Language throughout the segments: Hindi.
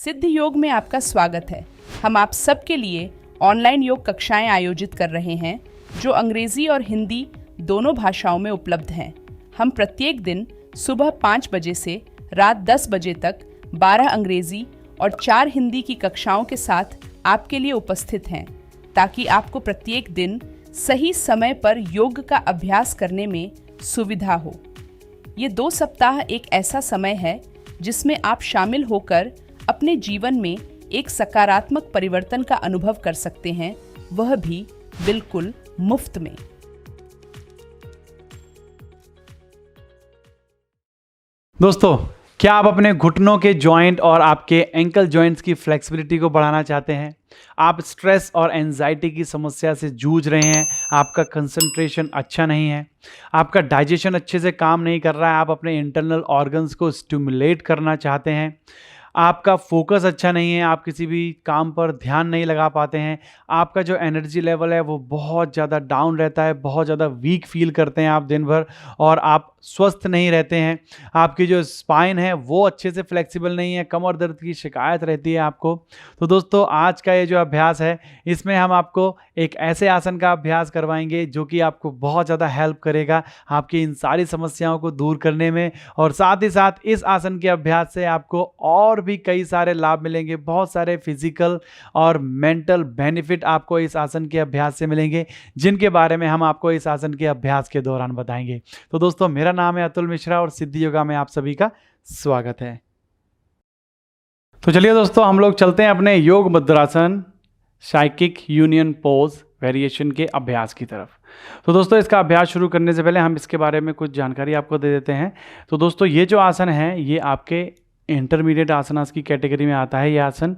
सिद्ध योग में आपका स्वागत है। हम आप सबके लिए ऑनलाइन योग कक्षाएं आयोजित कर रहे हैं जो अंग्रेजी और हिंदी दोनों भाषाओं में उपलब्ध हैं। हम प्रत्येक दिन सुबह 5 बजे से रात 10 बजे तक 12 अंग्रेजी और 4 हिंदी की कक्षाओं के साथ आपके लिए उपस्थित हैं ताकि आपको प्रत्येक दिन सही समय पर योग का अभ्यास करने में सुविधा हो। ये 2 सप्ताह एक ऐसा समय है जिसमें आप शामिल होकर अपने जीवन में एक सकारात्मक परिवर्तन का अनुभव कर सकते हैं, वह भी बिल्कुल मुफ्त में। दोस्तों, क्या आप अपने घुटनों के जॉइंट और आपके एंकल जॉइंट्स की फ्लेक्सिबिलिटी को बढ़ाना चाहते हैं? आप स्ट्रेस और एंजाइटी की समस्या से जूझ रहे हैं, आपका कंसंट्रेशन अच्छा नहीं है, आपका डाइजेशन अच्छे से काम नहीं कर रहा है, आप अपने इंटरनल ऑर्गन्स को स्टिमुलेट करना चाहते हैं, आपका फोकस अच्छा नहीं है, आप किसी भी काम पर ध्यान नहीं लगा पाते हैं, आपका जो एनर्जी लेवल है वो बहुत ज़्यादा डाउन रहता है, बहुत ज़्यादा वीक फील करते हैं आप दिन भर और आप स्वस्थ नहीं रहते हैं, आपकी जो स्पाइन है वो अच्छे से फ्लेक्सिबल नहीं है, कमर दर्द की शिकायत रहती है आपको। तो दोस्तों, आज का ये जो अभ्यास है इसमें हम आपको एक ऐसे आसन का अभ्यास करवाएंगे जो कि आपको बहुत ज़्यादा हेल्प करेगा आपकी इन सारी समस्याओं को दूर करने में, और साथ ही साथ इस आसन के अभ्यास से आपको और भी कई सारे लाभ मिलेंगे। बहुत सारे फिजिकल और मेंटल बेनिफिट आपको इस आसन के अभ्यास से मिलेंगे, जिनके बारे में हम आपको इस आसन के अभ्यास के दौरान बताएंगे। तो दोस्तों, मेरा नाम है अतुल मिश्रा और सिद्धि योगा में आप सभी का स्वागत है। तो चलिए दोस्तों, हम लोग चलते हैं अपने योग मुद्रासन साइकिक यूनियन पोज वेरिएशन के अभ्यास की तरफ। तो दोस्तों, इसका अभ्यास शुरू करने से पहले हम इसके बारे में कुछ जानकारी आपको दे देते हैं। तो दोस्तों, ये जो आसन है ये आपके इंटरमीडिएट आसनास की कैटेगरी में आता है ये आसन,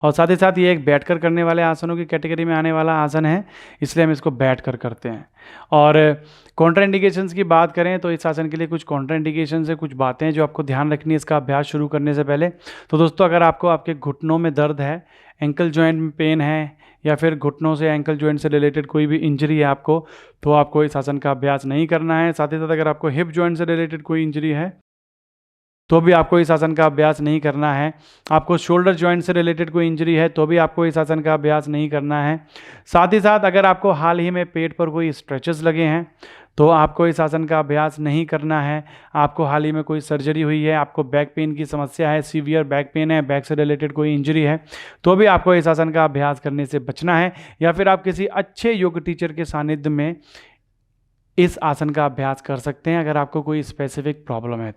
और साथ ही साथ ये एक बैठकर करने वाले आसनों की कैटेगरी में आने वाला आसन है, इसलिए हम इसको बैठकर करते हैं। और कॉन्ट्राइंडिकेशंस की बात करें तो इस आसन के लिए कुछ कॉन्ट्राइंडिकेशंस है, कुछ बातें जो आपको ध्यान रखनी है इसका अभ्यास शुरू करने से पहले। तो दोस्तों, अगर आपको आपके घुटनों में दर्द है, एंकल जॉइंट में पेन है, या फिर घुटनों से एंकल जॉइंट से रिलेटेड कोई भी इंजरी है आपको, तो आपको इस आसन का अभ्यास नहीं करना है। साथ ही साथ अगर आपको हिप जॉइंट से रिलेटेड कोई इंजरी है तो भी आपको इस आसन का अभ्यास नहीं करना है। आपको शोल्डर जॉइंट से रिलेटेड कोई इंजरी है तो भी आपको इस आसन का अभ्यास नहीं करना है। साथ ही साथ अगर आपको हाल ही में पेट पर कोई स्ट्रेचेस लगे हैं तो आपको इस आसन का अभ्यास नहीं करना है। आपको हाल ही में कोई सर्जरी हुई है, आपको बैक पेन की समस्या है, सीवियर बैक पेन है, बैक से रिलेटेड कोई इंजरी है, तो भी आपको इस आसन का अभ्यास करने से बचना है। या फिर आप किसी अच्छे योग टीचर के सानिध्य में इस आसन का अभ्यास कर सकते हैं अगर आपको कोई स्पेसिफिक प्रॉब्लम है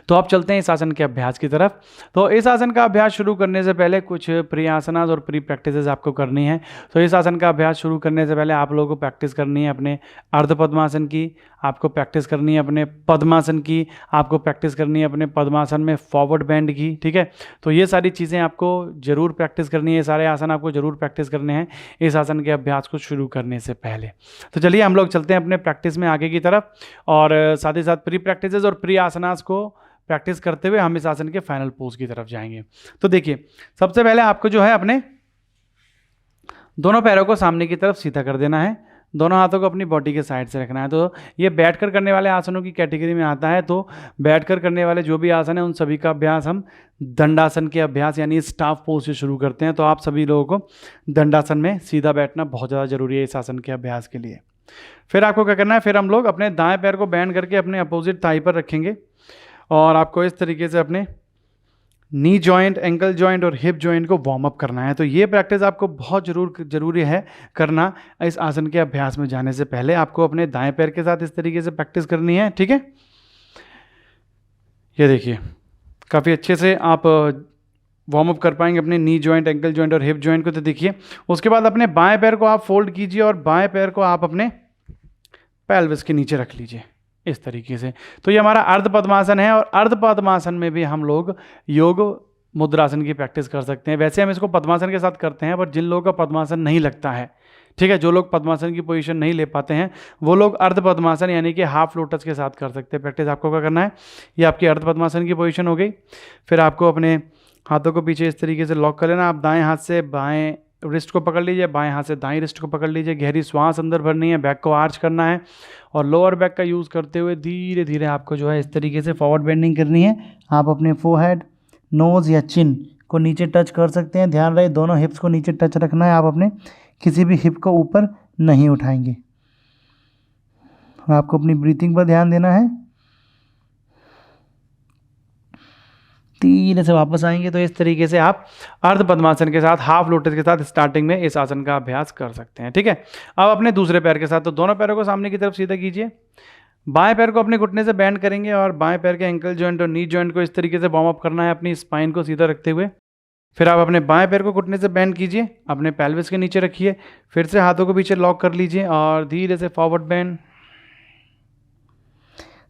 तो आप चलते हैं इस आसन के अभ्यास की तरफ। तो इस आसन का अभ्यास शुरू करने से पहले कुछ प्री आसनास और प्री प्रैक्टिसेस आपको करनी है। तो इस आसन का अभ्यास शुरू करने से पहले आप लोगों को प्रैक्टिस करनी है अपने अर्ध पद्मासन की, आपको प्रैक्टिस करनी है अपने पद्मासन की, आपको प्रैक्टिस करनी है अपने पद्मासन में फॉरवर्ड बेंड की। ठीक है, तो ये सारी चीज़ें आपको ज़रूर प्रैक्टिस करनी है, सारे आसन आपको ज़रूर प्रैक्टिस करने हैं इस आसन के अभ्यास को शुरू करने से पहले। तो चलिए हम लोग चलते हैं अपने प्रैक्टिस में आगे की तरफ, और साथ ही साथ प्री प्रैक्टिसेस और प्री आसनास को प्रैक्टिस करते हुए हम इस आसन के फाइनल पोज की तरफ जाएंगे। तो देखिए, सबसे पहले आपको जो है अपने दोनों पैरों को सामने की तरफ सीधा कर देना है, दोनों हाथों को अपनी बॉडी के साइड से रखना है। तो ये बैठकर करने वाले आसनों की कैटेगरी में आता है। तो बैठकर करने वाले जो भी आसन है उन सभी का अभ्यास हम दंडासन के अभ्यास यानी स्टाफ पोज से शुरू करते हैं। तो आप सभी लोगों को दंडासन में सीधा बैठना बहुत ज़्यादा जरूरी है इस आसन के अभ्यास के लिए। फिर आपको क्या करना है, फिर हम लोग अपने दाएं पैर को बेंड करके अपने अपोजिट थाई पर रखेंगे, और आपको इस तरीके से अपने नी जॉइंट, एंकल जॉइंट और हिप जॉइंट को वार्म अप करना है। तो ये प्रैक्टिस आपको बहुत ज़रूरी है करना इस आसन के अभ्यास में जाने से पहले। आपको अपने दाएं पैर के साथ इस तरीके से प्रैक्टिस करनी है। ठीक है, ये देखिए काफ़ी अच्छे से आप वार्म अप कर पाएंगे अपने नी जॉइंट, एंकल जॉइंट और हिप जॉइंट को। तो देखिए, उसके बाद अपने बाएं पैर को आप फोल्ड कीजिए और बाएं पैर को आप अपने पेल्विस के नीचे रख लीजिए इस तरीके से। तो ये हमारा अर्ध पद्मासन है, और अर्ध पद्मासन में भी हम लोग योग मुद्रासन की प्रैक्टिस कर सकते हैं। वैसे हम इसको पद्मासन के साथ करते हैं, पर जिन लोगों का पद्मासन नहीं लगता है, ठीक है, जो लोग पद्मासन की पोजीशन नहीं ले पाते हैं, वो लोग अर्ध पद्मासन यानी कि हाफ लोटस के साथ कर सकते हैं प्रैक्टिस। आपको क्या करना है, ये आपकी अर्ध पद्मासन की पोजीशन हो गई। फिर आपको अपने हाथों को पीछे इस तरीके से लॉक कर लेना। आप दाएं हाथ से बाएं रिस्ट को पकड़ लीजिए, बाएं हाथ से दाईं रिस्ट को पकड़ लीजिए। गहरी श्वास अंदर भरनी है, बैक को आर्च करना है, और लोअर बैक का यूज़ करते हुए धीरे धीरे आपको जो है इस तरीके से फॉरवर्ड बेंडिंग करनी है। आप अपने फोरहेड, नोज़ या चिन को नीचे टच कर सकते हैं। ध्यान रहे दोनों हिप्स को नीचे टच रखना है, आप अपने किसी भी हिप को ऊपर नहीं उठाएंगे। आपको अपनी ब्रीथिंग पर ध्यान देना है। धीरे से वापस आएंगे। तो इस तरीके से आप अर्ध पद्मासन के साथ, हाफ लोटस के साथ स्टार्टिंग में इस आसन का अभ्यास कर सकते हैं। ठीक है, अब अपने दूसरे पैर के साथ, तो दोनों पैरों को सामने की तरफ सीधा कीजिए। बाएं पैर को अपने घुटने से बैंड करेंगे और बाएं पैर के एंकल जॉइंट और नी जॉइंट को इस तरीके से वार्म अप करना है अपनी स्पाइन को सीधा रखते हुए। फिर आप अपने बाएं पैर को घुटने से बैंड कीजिए, अपने पेल्विस के नीचे रखिए, फिर से हाथों को पीछे लॉक कर लीजिए और धीरे से फॉरवर्ड बैंड।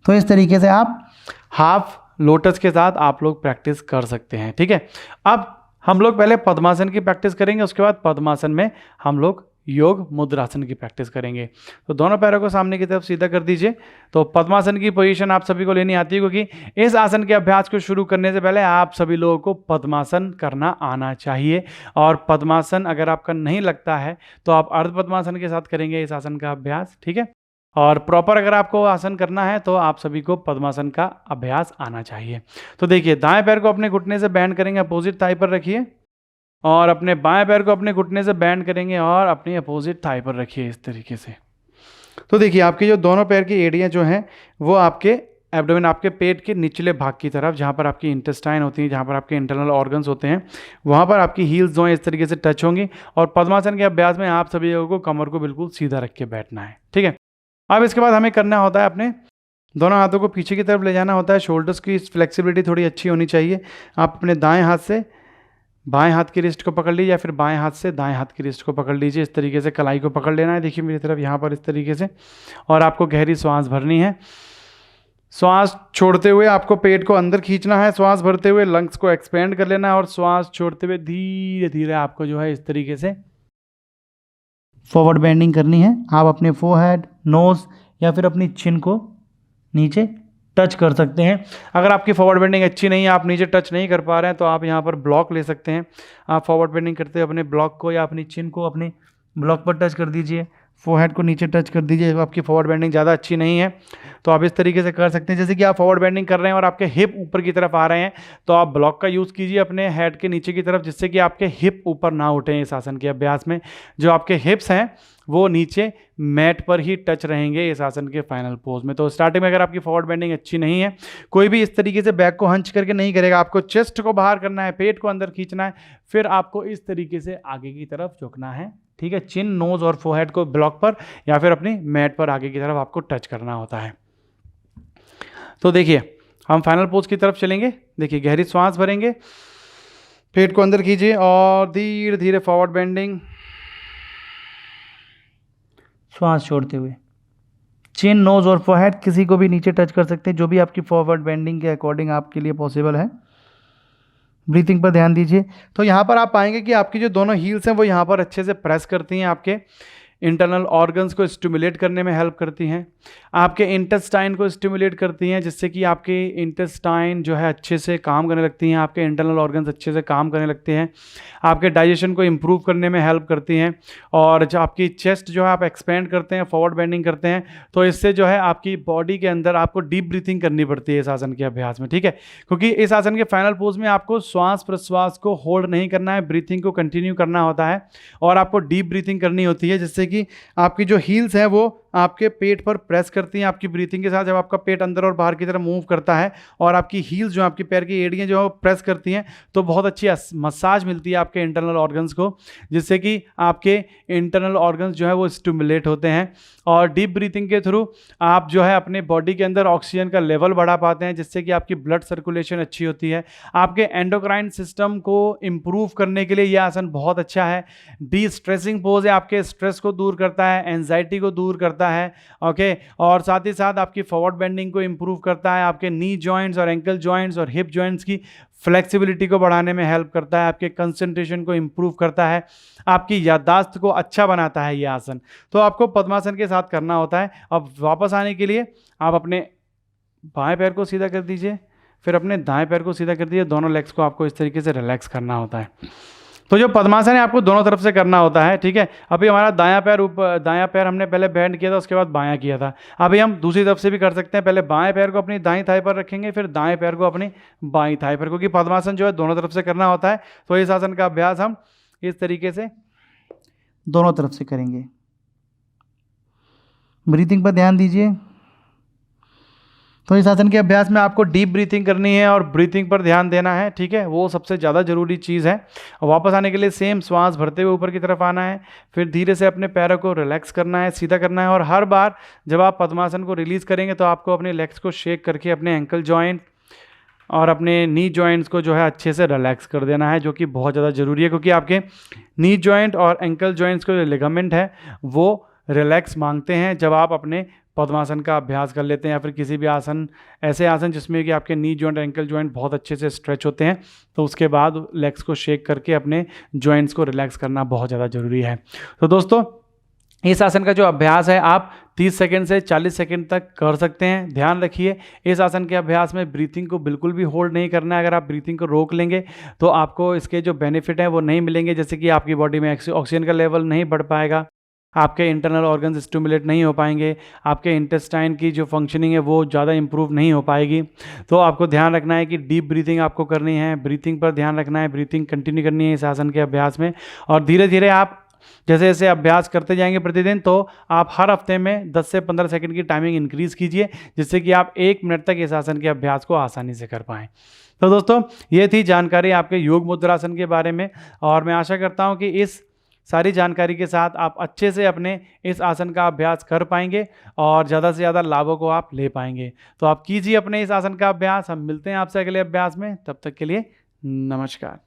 तो इस तरीके से आप हाफ लोटस के साथ आप लोग प्रैक्टिस कर सकते हैं। ठीक है, अब हम लोग पहले पद्मासन की प्रैक्टिस करेंगे, उसके बाद पद्मासन में हम लोग योग मुद्रासन की प्रैक्टिस करेंगे। तो दोनों पैरों को सामने की तरफ सीधा कर दीजिए। तो पद्मासन की पोजीशन आप सभी को लेनी आती है, क्योंकि इस आसन के अभ्यास को शुरू करने से पहले आप सभी लोगों को पद्मासन करना आना चाहिए। और पद्मासन अगर आपका नहीं लगता है तो आप अर्ध पद्मासन के साथ करेंगे इस आसन का अभ्यास। ठीक है, और प्रॉपर अगर आपको आसन करना है तो आप सभी को पद्मासन का अभ्यास आना चाहिए। तो देखिए, दाएं पैर को अपने घुटने से बैंड करेंगे, अपोजिट थाई पर रखिए, और अपने बाएं पैर को अपने घुटने से बैंड करेंगे और अपनी अपोजिट थाई पर रखिए इस तरीके से। तो देखिए, आपके जो दोनों पैर की एड़ियाँ जो हैं वो आपके एब्डोमेन, आपके पेट के निचले भाग की तरफ, जहाँ पर आपकी इंटेस्टाइन होती है, जहाँ पर आपके इंटरनल ऑर्गन्स होते हैं, वहाँ पर आपकी हील्स जो हैं इस तरीके से टच होंगी। और पद्मासन के अभ्यास में आप सभी लोगों को कमर को बिल्कुल सीधा रख के बैठना है। ठीक है, अब इसके बाद हमें करना होता है अपने दोनों हाथों को पीछे की तरफ ले जाना होता है। शोल्डर्स की फ्लेक्सिबिलिटी थोड़ी अच्छी होनी चाहिए। आप अपने दाएं हाथ से बाएं हाथ की रिस्ट को पकड़ लीजिए या फिर बाएं हाथ से दाएं हाथ की रिस्ट को पकड़ लीजिए। इस तरीके से कलाई को पकड़ लेना है, देखिए मेरी तरफ यहाँ पर इस तरीके से। और आपको गहरी श्वास भरनी है। श्वास छोड़ते हुए आपको पेट को अंदर खींचना है, श्वास भरते हुए लंग्स को एक्सपेंड कर लेना है और श्वास छोड़ते हुए धीरे धीरे आपको जो है इस तरीके से फॉरवर्ड बेंडिंग करनी है। आप अपने फोरहेड, नोज़ या फिर अपनी चिन को नीचे टच कर सकते हैं। अगर आपकी फॉरवर्ड बेंडिंग अच्छी नहीं है, आप नीचे टच नहीं कर पा रहे हैं, तो आप यहाँ पर ब्लॉक ले सकते हैं। आप फॉरवर्ड बेंडिंग करते हुए अपने ब्लॉक को या अपनी चिन को अपने ब्लॉक पर टच कर दीजिए, फोरहेड को नीचे टच कर दीजिए। आपकी फॉरवर्ड बेंडिंग ज़्यादा अच्छी नहीं है तो आप इस तरीके से कर सकते हैं। जैसे कि आप फॉरवर्ड बेंडिंग कर रहे हैं और आपके हिप ऊपर की तरफ आ रहे हैं, तो आप ब्लॉक का यूज़ कीजिए अपने हेड के नीचे की तरफ, जिससे कि आपके हिप ऊपर ना उठें। इस आसन के अभ्यास में जो आपके हिप्स हैं वो नीचे मैट पर ही टच रहेंगे इस आसन के फाइनल पोज में। तो स्टार्टिंग में अगर आपकी फॉरवर्ड बेंडिंग अच्छी नहीं है, कोई भी इस तरीके से बैक को हंच करके नहीं करेगा। आपको चेस्ट को बाहर करना है, पेट को अंदर खींचना है, फिर आपको इस तरीके से आगे की तरफ झुकना है। ठीक है, चिन, नोज और फोरहेड को ब्लॉक पर या फिर अपनी मैट पर आगे की तरफ आपको टच करना होता है। तो देखिए, हम फाइनल पोज की तरफ चलेंगे। देखिए, गहरी श्वास भरेंगे, पेट को अंदर कीजिए और धीरे धीरे फॉरवर्ड बेंडिंग, श्वास छोड़ते हुए चिन, नोज और फोरहेड किसी को भी नीचे टच कर सकते हैं, जो भी आपकी फॉरवर्ड बेंडिंग के अकॉर्डिंग आपके लिए पॉसिबल है। ब्रीथिंग पर ध्यान दीजिए। तो यहाँ पर आप पाएंगे कि आपकी जो दोनों हील्स हैं वो यहाँ पर अच्छे से प्रेस करती हैं, आपके इंटरनल ऑर्गन्स को स्टिमुलेट करने में हेल्प करती हैं, आपके इंटेस्टाइन को स्टिमुलेट करती हैं, जिससे कि आपके इंटेस्टाइन जो है अच्छे से काम करने लगती हैं, आपके इंटरनल ऑर्गन्स अच्छे से काम करने लगते हैं, आपके डाइजेशन को इम्प्रूव करने में हेल्प करती हैं। और जो आपकी चेस्ट जो है आप एक्सपेंड करते हैं, फॉरवर्ड बेंडिंग करते हैं, तो इससे जो है आपकी बॉडी के अंदर आपको डीप ब्रीथिंग करनी पड़ती है इस आसन के अभ्यास में। ठीक है, क्योंकि इस आसन के फाइनल पोज में आपको श्वास प्रश्वास को होल्ड नहीं करना है, ब्रीथिंग को कंटिन्यू करना होता है और आपको डीप ब्रीथिंग करनी होती है, जिससे कि आपकी जो हील्स हैं वो आपके पेट पर प्रेस करती हैं। आपकी ब्रीथिंग के साथ जब आपका पेट अंदर और बाहर की तरफ मूव करता है और आपकी हील्स जो आपकी पैर की एड़ियाँ जो प्रेस करती हैं, तो बहुत अच्छी मसाज मिलती है आपके इंटरनल ऑर्गन्स को, जिससे कि आपके इंटरनल ऑर्गन्स जो है वो स्टिमुलेट होते हैं। और डीप ब्रीथिंग के थ्रू आप जो है अपने बॉडी के अंदर ऑक्सीजन का लेवल बढ़ा पाते हैं, जिससे कि आपकी ब्लड सर्कुलेशन अच्छी होती है। आपके एंडोक्राइन सिस्टम को इम्प्रूव करने के लिए यह आसन बहुत अच्छा है। डी स्ट्रेसिंग पोज है, आपके स्ट्रेस को दूर करता है, एंजाइटी को दूर करता है। ओके, और साथ ही साथ आपकी फॉरवर्ड बेंडिंग को इम्प्रूव करता है, आपके नी जॉइंट्स और एंकल जॉइंट्स और हिप जॉइंट्स की फ्लेक्सिबिलिटी को बढ़ाने में हेल्प करता है, आपके कंसंट्रेशन को इम्प्रूव करता है, आपकी याददाश्त को अच्छा बनाता है ये आसन। तो आपको पद्मासन के साथ करना होता है। अब वापस आने के लिए आप अपने बाएं पैर को सीधा कर दीजिए, फिर अपने दाएं पैर को सीधा कर दीजिए। दोनों लेग्स को आपको इस तरीके से रिलैक्स करना होता है। तो जो पद्मासन है आपको दोनों तरफ से करना होता है, ठीक है। अभी हमारा दायां पैर हमने पहले बेंड किया था, उसके बाद बायां किया था। अभी हम दूसरी तरफ से भी कर सकते हैं। पहले बाएं पैर को अपनी दाईं थाई पर रखेंगे, फिर दाएं पैर को अपनी बाईं थाई पर, क्योंकि पद्मासन जो है दोनों तरफ से करना होता है। तो इस आसन का अभ्यास हम इस तरीके से दोनों तरफ से करेंगे। ब्रीथिंग पर ध्यान दीजिए। तो इस आसन के अभ्यास में आपको डीप ब्रीथिंग करनी है और ब्रीथिंग पर ध्यान देना है, ठीक है। वो सबसे ज़्यादा जरूरी चीज़ है। और वापस आने के लिए सेम श्वास भरते हुए ऊपर की तरफ आना है, फिर धीरे से अपने पैरों को रिलैक्स करना है, सीधा करना है। और हर बार जब आप पद्मासन को रिलीज़ करेंगे तो आपको अपने लेग्स को शेक करके अपने एंकल जॉइंट और अपने नी जॉइंट्स को जो है अच्छे से रिलैक्स कर देना है, जो कि बहुत ज़्यादा ज़रूरी है, क्योंकि आपके नी जॉइंट और एंकल जॉइंट्स के जो लिगामेंट है वो रिलैक्स मांगते हैं जब आप अपने पद्मासन का अभ्यास कर लेते हैं, या फिर किसी भी आसन, ऐसे आसन जिसमें कि आपके नी जॉइंट एंकल जॉइंट बहुत अच्छे से स्ट्रेच होते हैं, तो उसके बाद लेग्स को शेक करके अपने जॉइंट्स को रिलैक्स करना बहुत ज़्यादा ज़रूरी है। तो दोस्तों, इस आसन का जो अभ्यास है आप 30 सेकंड से 40 सेकंड तक कर सकते हैं। ध्यान रखिए, इस आसन के अभ्यास में ब्रीथिंग को बिल्कुल भी होल्ड नहीं करना है। अगर आप ब्रीथिंग को रोक लेंगे तो आपको इसके जो बेनिफिट हैं वो नहीं मिलेंगे, जैसे कि आपकी बॉडी में ऑक्सीजन का लेवल नहीं बढ़ पाएगा, आपके इंटरनल ऑर्गन्स स्टिमुलेट नहीं हो पाएंगे, आपके इंटेस्टाइन की जो फंक्शनिंग है वो ज़्यादा इंप्रूव नहीं हो पाएगी। तो आपको ध्यान रखना है कि डीप ब्रीथिंग आपको करनी है, ब्रीथिंग पर ध्यान रखना है, ब्रीथिंग कंटिन्यू करनी है इस आसन के अभ्यास में। और धीरे धीरे आप जैसे जैसे अभ्यास करते जाएंगे प्रतिदिन, तो आप हर हफ्ते में 10 से 15 सेकंड की टाइमिंग इंक्रीज़ कीजिए, जिससे कि आप 1 मिनट तक इस आसन के अभ्यास को आसानी से कर पाएँ। तो दोस्तों, ये थी जानकारी आपके योग मुद्रासन के बारे में, और मैं आशा करता हूँ कि इस सारी जानकारी के साथ आप अच्छे से अपने इस आसन का अभ्यास कर पाएंगे और ज़्यादा से ज़्यादा लाभों को आप ले पाएंगे। तो आप कीजिए अपने इस आसन का अभ्यास। हम मिलते हैं आपसे अगले अभ्यास में, तब तक के लिए नमस्कार।